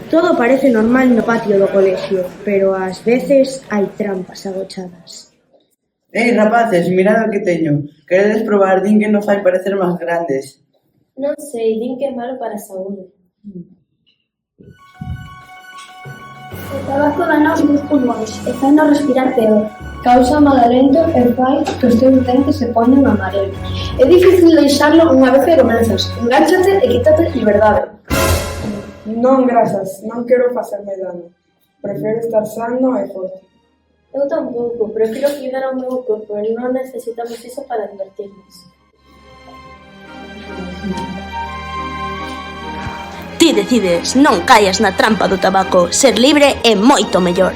Todo parece normal no patio do colexio, pero ás veces hai trampas agochadas. Ei, rapaces, mirad o que teño. Queredes probar? Din que nos fai parecer máis grandes. Non sei, din que é malo para a saúde. O tabaco danos nos pulmóns e fainos respirar peor. Causa malalento e fai que os teus dentes se poñan amarelos. É difícil deixarlo unha vez que comenzas. Engánchate e quítate liberdade. Non, grazas, non quero facerme dano. Prefiro estar sano e forte. Eu tampouco, prefiro cuidar ao meu corpo e non necesitamos iso para divertirnos. Ti decides, non caias na trampa do tabaco. Ser libre é moito mellor.